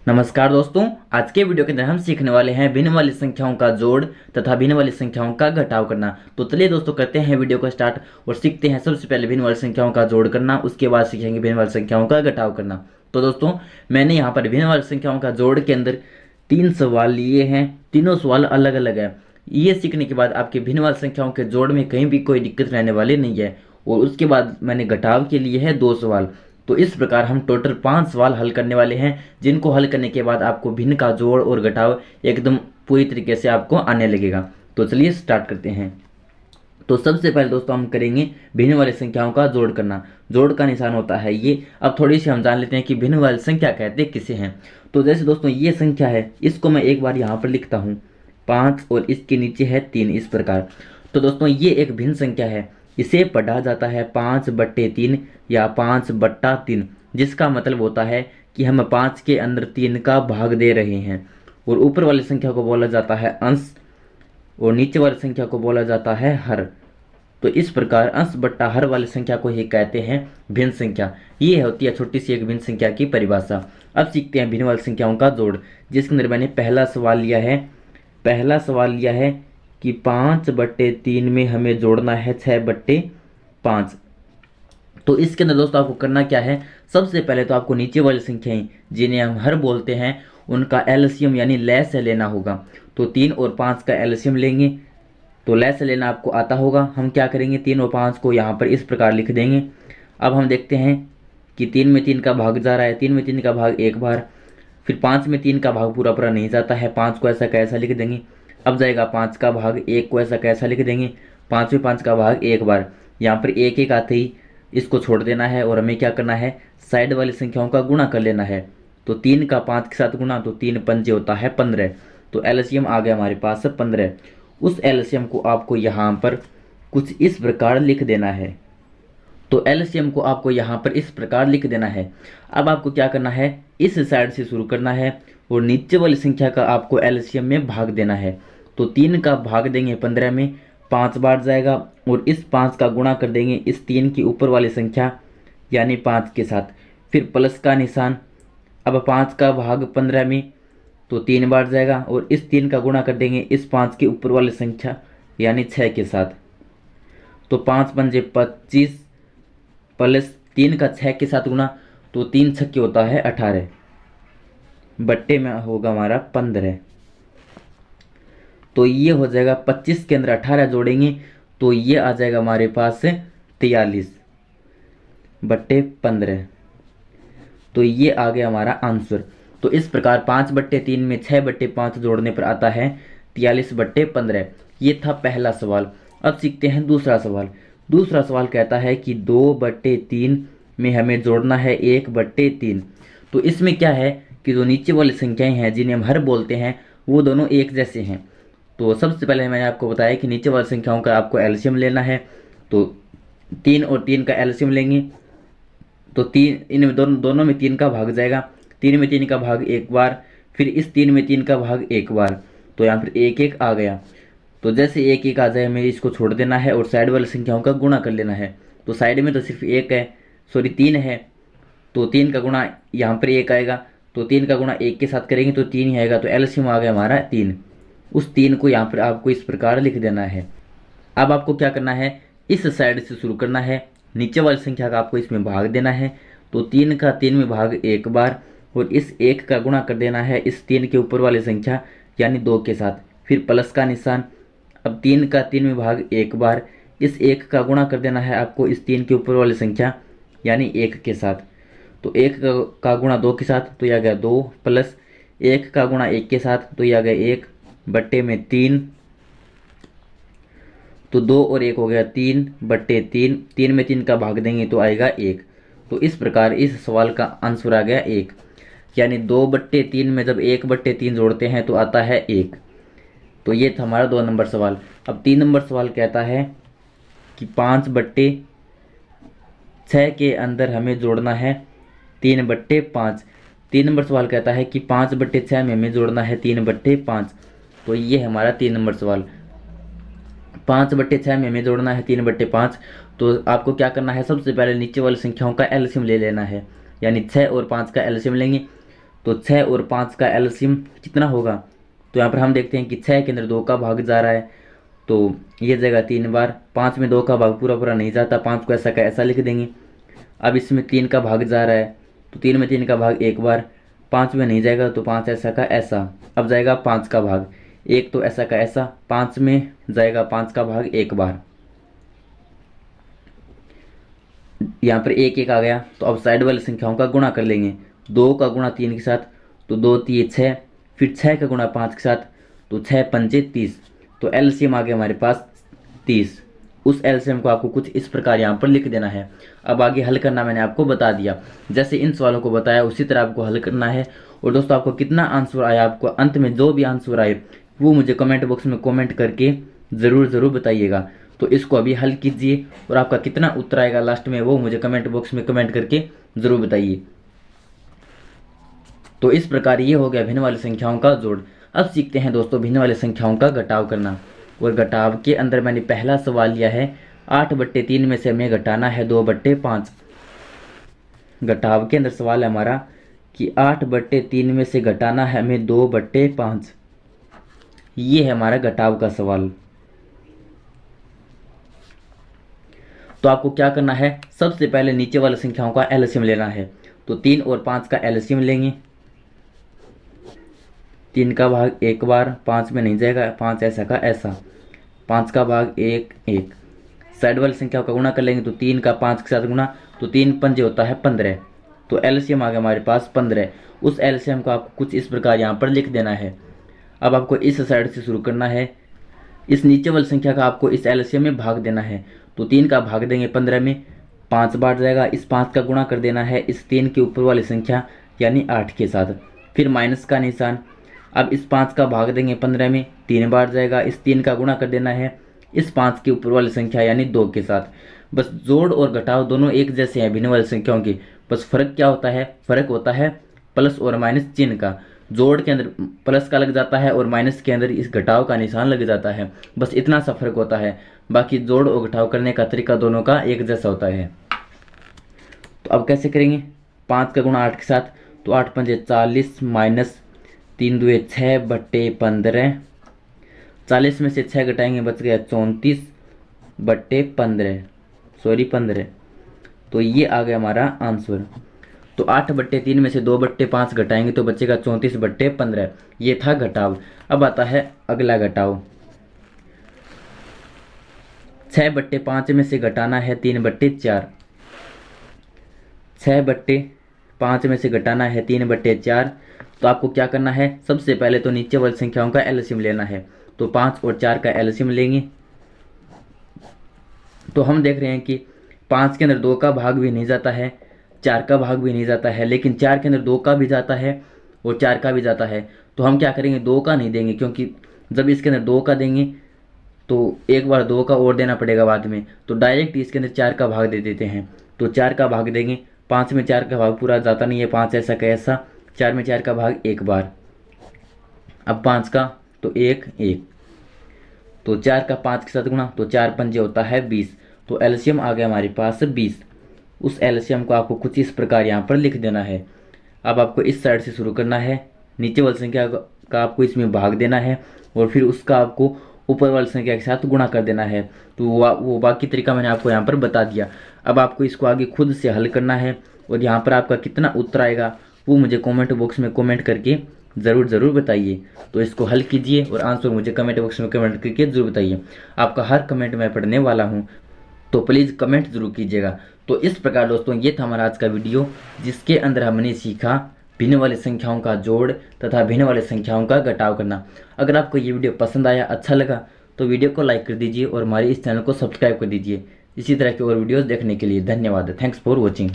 नमस्कार दोस्तों, आज के वीडियो के अंदर हम सीखने वाले हैं भिन्न वाली संख्याओं का जोड़ तथा भिन्न वाली संख्याओं का घटाव करना। तो चलिए दोस्तों करते हैं वीडियो को स्टार्ट और सीखते हैं सबसे पहले भिन्न वाली संख्याओं का जोड़ करना, उसके बाद सीखेंगे भिन्न वाली संख्याओं का घटाव करना। तो दोस्तों मैंने यहाँ पर भिन्न वाली संख्याओं का जोड़ के अंदर 3 सवाल लिए हैं, तीनों सवाल अलग अलग है। ये सीखने के बाद आपके भिन्न वाली संख्याओं के जोड़ में कहीं भी कोई दिक्कत रहने वाली नहीं है। और उसके बाद मैंने घटाव के लिए है 2 सवाल। तो इस प्रकार हम टोटल 5 सवाल हल करने वाले हैं, जिनको हल करने के बाद आपको भिन्न का जोड़ और घटाव एकदम पूरी तरीके से आपको आने लगेगा। तो चलिए स्टार्ट करते हैं। तो सबसे पहले दोस्तों हम करेंगे भिन्न वाली संख्याओं का जोड़ करना। जोड़ का निशान होता है ये। अब थोड़ी सी हम जान लेते हैं कि भिन्न वाली संख्या कहते किसे हैं। तो जैसे दोस्तों ये संख्या है, इसको मैं एक बार यहाँ पर लिखता हूँ 5 और इसके नीचे है 3, इस प्रकार। तो दोस्तों ये एक भिन्न संख्या है, इसे पढ़ा जाता है 5/3 या 5/3, जिसका मतलब होता है कि हम 5 के अंदर 3 का भाग दे रहे हैं। और ऊपर वाली संख्या को बोला जाता है अंश और नीचे वाली संख्या को बोला जाता है हर। तो इस प्रकार अंश बट्टा हर वाली संख्या को ही कहते हैं भिन्न संख्या। ये होती है छोटी सी एक भिन्न संख्या की परिभाषा। अब सीखते हैं भिन्न वाली संख्याओं का जोड़, जिसके अंदर मैंने पहला सवाल लिया है कि 5/3 में हमें जोड़ना है 6/5। तो इसके अंदर दोस्तों आपको करना क्या है, सबसे पहले तो आपको नीचे वाली संख्याएं जिन्हें हम हर बोलते हैं उनका एलसीएम यानी लैस लेना होगा। तो 3 और 5 का एलसीएम लेंगे। तो लैस लेना आपको आता होगा। हम क्या करेंगे, 3 और 5 को यहाँ पर इस प्रकार लिख देंगे। अब हम देखते हैं कि 3 में 3 का भाग जा रहा है, 3 में 3 का भाग एक बार, फिर 5 में 3 का भाग पूरा पूरा नहीं जाता है, 5 को ऐसा कैसा लिख देंगे। अब जाएगा 5 का भाग, 1 को ऐसा कैसा लिख देंगे, 5 में 5 का भाग एक बार। यहाँ पर एक एक आते ही इसको छोड़ देना है और हमें क्या करना है, साइड वाली संख्याओं का गुणा कर लेना है। तो 3 का 5 के साथ गुणा, तो 3 पंजे होता है 15। तो एलसीएम आ गया हमारे पास 15। उस एलसीएम को आपको यहाँ पर कुछ इस प्रकार लिख देना है। तो एलसीएम को आपको यहाँ पर इस प्रकार लिख देना है। अब आपको क्या करना है, इस साइड से शुरू करना है और नीचे वाली संख्या का आपको एलसीएम में भाग देना है। तो 3 का भाग देंगे 15 में, 5 बार जाएगा और इस 5 का गुणा कर देंगे इस 3 की ऊपर वाली संख्या यानी 5 के साथ, फिर प्लस का निशान। अब 5 का भाग 15 में, तो 3 बार जाएगा और इस 3 का गुणा कर देंगे इस 5 की ऊपर वाली संख्या यानी 6 के साथ। तो 5 पंजे 25 प्लस 3 का 6 के साथ गुणा, तो 3 छक्के होता है 18, बट्टे में होगा हमारा 15। तो ये हो जाएगा 25 के अंदर 18 जोड़ेंगे तो ये आ जाएगा हमारे पास 43/15। तो ये आ गया हमारा आंसर। तो इस प्रकार 5/3 में 6/5 जोड़ने पर आता है 43/15। ये था पहला सवाल। अब सीखते हैं दूसरा सवाल। दूसरा सवाल कहता है कि 2/3 में हमें जोड़ना है 1/3। तो इसमें क्या है कि जो नीचे वाली संख्याएं हैं जिन्हें हम हर बोलते हैं वो दोनों एक जैसे हैं। तो सबसे पहले मैंने आपको बताया कि नीचे वाली संख्याओं का आपको एलसीएम लेना है। तो 3 और 3 का एलसीएम लेंगे। तो 3 इन दोनों में 3 का भाग जाएगा, 3 में 3 का भाग एक बार, फिर इस 3 में 3 का भाग एक बार। तो यहाँ पर एक एक आ गया। तो जैसे एक एक आ जाए हमें इसको छोड़ देना है और साइड वाली संख्याओं का गुणा कर लेना है। तो साइड में तो सिर्फ एक है, सॉरी 3 है, तो 3 का गुणा यहाँ पर एक आएगा। तो 3 का गुणा 1 के साथ करेंगे तो 3 ही आएगा। तो एलसीएम आ गया हमारा 3। उस 3 को यहाँ पर आपको इस प्रकार लिख देना है। अब आपको क्या करना है, इस साइड से शुरू करना है, नीचे वाली संख्या का आपको इसमें भाग देना है। तो 3 का 3 में भाग एक बार और इस 1 का गुणा कर देना है इस 3 के ऊपर वाली संख्या यानी 2 के साथ, फिर प्लस का निशान। अब 3 का 3 में भाग एक बार, इस 1 का गुणा कर देना है आपको इस 3 के ऊपर वाली संख्या यानी 1 के साथ। तो 1 का गुणा 2 के साथ, तो यह आ गया 2, प्लस 1 का गुणा 1 के साथ, तो यह आ गया 1/3। तो 2 और 1 हो गया 3/3। 3 में 3 का भाग देंगे तो आएगा 1। तो इस प्रकार इस सवाल का आंसर आ गया 1। यानी 2/3 में जब 1/3 जोड़ते हैं तो आता है 1। तो ये था हमारा 2 नंबर सवाल। अब 3 नंबर सवाल कहता है कि 5/6 के अंदर हमें जोड़ना है 3/5। 3 नंबर सवाल कहता है कि 5/6 में हमें जोड़ना है 3/5। तो ये हमारा 3 नंबर सवाल। 5/6 में हमें जोड़ना है 3/5। तो आपको क्या करना है, सबसे पहले नीचे वाली संख्याओं का एलसीएम ले लेना है, यानी 6 और 5 का एलसीएम लेंगे। तो 6 और 5 का एलसीएम कितना होगा। तो यहाँ पर हम देखते हैं कि 6 के अंदर 2 का भाग जा रहा है, तो ये जाएगा 3 बार। 5 में 2 का भाग पूरा पूरा नहीं जाता, 5 को ऐसा का ऐसा लिख देंगे। अब इसमें 3 का भाग जा रहा है, तो 3 में 3 का भाग 1 बार। 5 में नहीं जाएगा, तो 5 ऐसा का ऐसा। अब जाएगा 5 का भाग, 1 तो ऐसा का ऐसा, 5 में जाएगा 5 का भाग 1 बार। यहाँ पर 1 1 आ गया, तो अब साइड वाली संख्याओं का गुणा कर लेंगे। 2 का गुणा 3 के साथ, तो 2 3 6, फिर 6 का गुणा 5 के साथ, तो 6 पंजे 30। तो एलसीएम आ गया हमारे पास 30। उस एलसीएम को आपको कुछ इस प्रकार यहाँ पर लिख देना है। अब आगे हल करना मैंने आपको बता दिया, जैसे इन सवालों को बताया उसी तरह आपको हल करना है। और दोस्तों आपको कितना आंसर आया, आपको अंत में जो भी आंसर आए वो मुझे कमेंट बॉक्स में कमेंट करके ज़रूर बताइएगा। तो इसको अभी हल कीजिए और आपका कितना उत्तर आएगा लास्ट में वो मुझे कमेंट बॉक्स में कमेंट करके ज़रूर बताइए। तो इस प्रकार ये हो गया भिन्न वाली संख्याओं का जोड़। अब सीखते हैं दोस्तों भिन्न वाली संख्याओं का घटाव करना। और घटाव के अंदर मैंने पहला सवाल लिया है 8/3 में से हमें घटाना है 2/5। घटाव के अंदर सवाल है हमारा कि 8/3 में से घटाना है हमें 2/5। ये है हमारा घटाव का सवाल। तो आपको क्या करना है, सबसे पहले नीचे वाली संख्याओं का एलसीएम लेना है। तो 3 और 5 का एलसीएम लेंगे। 3 का भाग 1 बार, 5 में नहीं जाएगा, 5 ऐसा का ऐसा, 5 का भाग 1 1। साइड वाली संख्याओं का गुणा कर लेंगे, तो 3 का 5 के साथ गुणा, तो 3 पंजे होता है 15। तो एलसीएम आ गया हमारे पास 15। उस एलसीएम को आपको कुछ इस प्रकार यहाँ पर लिख देना है। अब आपको इस साइड से शुरू करना है, इस नीचे वाली संख्या का आपको इस एलसीएम में भाग देना है। तो 3 का भाग देंगे 15 में, 5 बार जाएगा। इस 5 का गुणा कर देना है इस 3 के ऊपर वाली संख्या यानी 8 के साथ, फिर माइनस का निशान। अब इस 5 का भाग देंगे 15 में, 3 बार जाएगा। इस 3 का गुणा कर देना है इस 5 के ऊपर वाली संख्या यानी 2 के साथ। बस जोड़ और घटाव दोनों एक जैसे हैं भिन्न वाली संख्याओं के, बस फर्क क्या होता है, फर्क होता है प्लस और माइनस चिन्ह का। जोड़ के अंदर प्लस का लग जाता है और माइनस के अंदर इस घटाव का निशान लग जाता है, बस इतना सा फर्क होता है। बाकी जोड़ और घटाव करने का तरीका दोनों का एक जैसा होता है। तो अब कैसे करेंगे, 5 का गुणा 8 के साथ, तो 8 पंजे 40 माइनस 3 दुए 6/15। 40 में से 6 घटाएंगे बच गया 34/15, सॉरी 15। तो ये आ गया हमारा आंसर। तो 8/3 में से 2/5 घटाएंगे तो बचेगा 34/15। ये था घटाव। अब आता है अगला घटाव। 6/5 में से घटाना है 3/4। 6/5 में से घटाना है 3/4। तो आपको क्या करना है, सबसे पहले तो नीचे वाली संख्याओं का एलसीएम लेना है। तो 5 और 4 का एलसीएम लेंगे। तो हम देख रहे हैं कि 5 के अंदर 2 का भाग भी नहीं जाता है, 4 का भाग भी नहीं जाता है, लेकिन 4 के अंदर 2 का भी जाता है और 4 का भी जाता है। तो हम क्या करेंगे, 2 का नहीं देंगे, क्योंकि जब इसके अंदर 2 का देंगे तो एक बार 2 का और देना पड़ेगा बाद में। तो डायरेक्ट इसके अंदर 4 का भाग दे देते हैं। तो 4 का भाग देंगे, 5 में 4 का भाग पूरा जाता नहीं है, 5 ऐसा का ऐसा, 4 में 4 का भाग 1 बार। अब 5 का तो 1 1, तो 4 का 5 के साथ गुणा, तो 4 पंजे होता है 20। तो एलसीएम आ गया हमारे पास 20। उस एलसीएम को आपको कुछ इस प्रकार यहाँ पर लिख देना है। अब आपको इस साइड से शुरू करना है, नीचे वाली संख्या का आपको इसमें भाग देना है और फिर उसका आपको ऊपर वाली संख्या के साथ गुणा कर देना है। तो वो बाकी तरीका मैंने आपको यहाँ पर बता दिया। अब आपको इसको आगे खुद से हल करना है और यहाँ पर आपका कितना उत्तर आएगा वो मुझे कमेंट बॉक्स में कमेंट करके ज़रूर बताइए। तो इसको हल कीजिए और आंसर मुझे कमेंट बॉक्स में कमेंट करके ज़रूर बताइए। आपका हर कमेंट मैं पढ़ने वाला हूँ, तो प्लीज़ कमेंट ज़रूर कीजिएगा। तो इस प्रकार दोस्तों ये था हमारा आज का वीडियो, जिसके अंदर हमने सीखा भिन्न वाली संख्याओं का जोड़ तथा भिन्न वाली संख्याओं का घटाव करना। अगर आपको ये वीडियो पसंद आया, अच्छा लगा, तो वीडियो को लाइक कर दीजिए और हमारे इस चैनल को सब्सक्राइब कर दीजिए। इसी तरह के और वीडियोस देखने के लिए धन्यवाद। Thanks for watching.